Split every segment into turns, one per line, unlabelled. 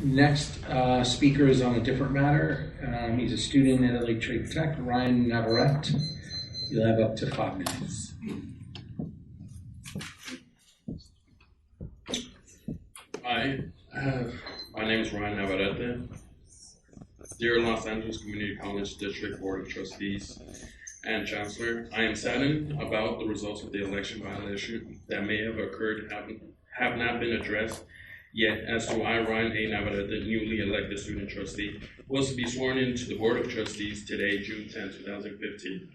Next speaker is on a different matter. He's a student at LACCD Tech, Ryan Navarrete. You'll have up to 5 minutes.
Hi, my name is Ryan Navarrete. Dear Los Angeles Community College District Board of Trustees and Chancellor, I am saddened about the results of the election violation that may have occurred have not been addressed yet as to why Ryan A. Navarrete, the newly elected student trustee, was to be sworn into the Board of Trustees today, June 10, 2015,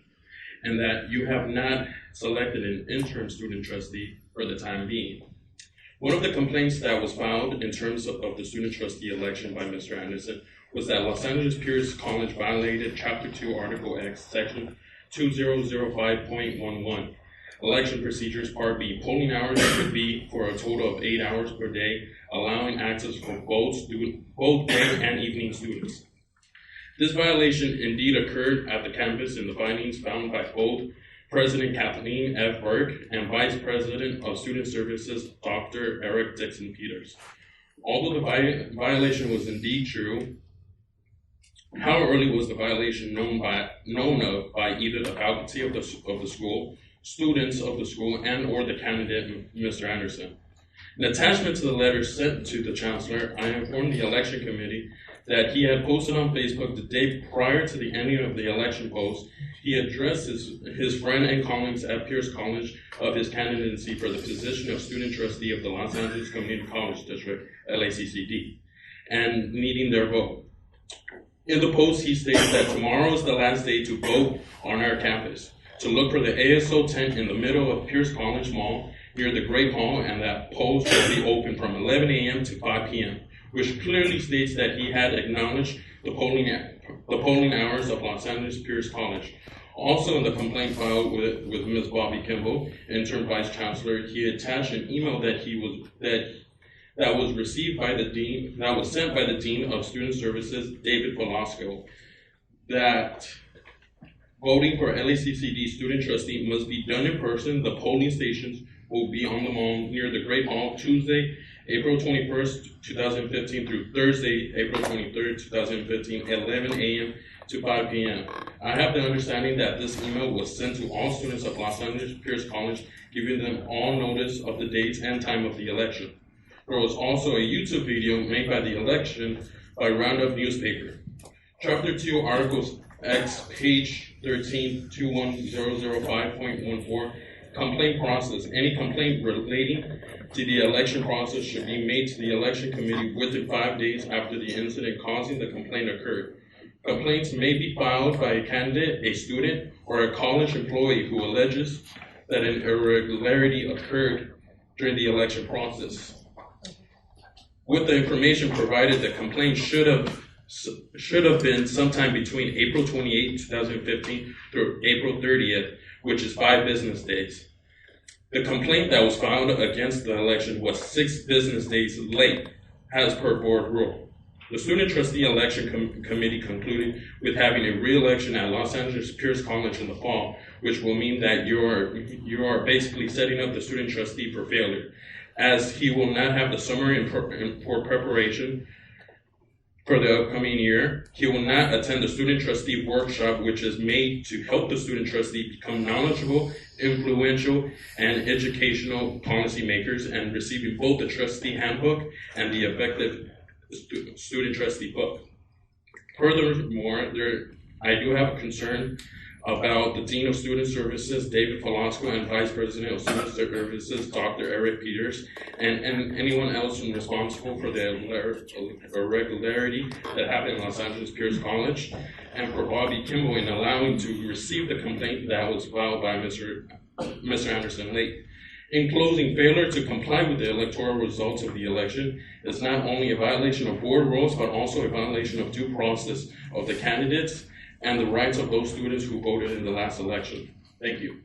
and that you have not selected an interim student trustee for the time being. One of the complaints that was filed in terms of the student trustee election by Mr. Anderson was that Los Angeles Pierce College violated Chapter 2, Article X, Section 2005.11, Election Procedures, Part B. Polling hours could be for a total of 8 hours per day, allowing access for both day and evening students. This violation indeed occurred at the campus in the findings found by both President Kathleen F. Burke and Vice President of Student Services, Dr. Eric Dixon Peters. Although the violation was indeed true, how early was the violation known of by either the faculty of the school, students of the school, and or the candidate, Mr. Anderson? In attachment to the letter sent to the Chancellor, I informed the election committee that he had posted on Facebook the day prior to the ending of the election post. He addressed his friend and colleagues at Pierce College of his candidacy for the position of student trustee of the Los Angeles Community College District, LACCD, and needing their vote. In the post, he states that tomorrow is the last day to vote on our campus, to look for the ASO tent in the middle of Pierce College Mall near the Great Hall, and that post will be open from 11 a.m. to 5 p.m., which clearly states that he had acknowledged the polling hours of Los Angeles Pierce College. Also in the complaint filed with Ms. Bobby Kimball, interim vice chancellor, he attached an email that was received by the dean, that was sent by the dean of student services, David Velasco, that voting for LACCD student trustee must be done in person. The polling stations will be on the mall near the Great Hall, Tuesday, April 21st, 2015 through Thursday, April 23rd, 2015, 11 a.m. to 5 p.m. I have the understanding that this email was sent to all students of Los Angeles Pierce College, giving them all notice of the dates and time of the election. There was also a YouTube video made by the election by Roundup newspaper. Chapter 2, Articles X, page 13, 21005.14, complaint process. Any complaint relating to the election process should be made to the election committee within 5 days after the incident causing the complaint occurred. Complaints may be filed by a candidate, a student, or a college employee who alleges that an irregularity occurred during the election process. With the information provided, the complaint should have been sometime between April 28, 2015 through April 30th, which is 5 business days. The complaint that was filed against the election was 6 business days late, as per board rule. The Student Trustee Election Committee concluded with having a re-election at Los Angeles Pierce College in the fall, which will mean that you are basically setting up the student trustee for failure, as he will not have the summer for preparation for the upcoming year. He will not attend the student trustee workshop, which is made to help the student trustee become knowledgeable, influential, and educational policymakers, and receiving both the trustee handbook and the effective student trustee book. Furthermore, I do have a concern about the Dean of Student Services, David Velasco, and Vice President of Student Services, Dr. Eric Peters, and anyone else responsible for the irregularity that happened in Los Angeles Pierce College, and for Bobby Kimball in allowing to receive the complaint that was filed by Mr. Anderson late. In closing, failure to comply with the electoral results of the election is not only a violation of board rules, but also a violation of due process of the candidates and the rights of those students who voted in the last election. Thank you.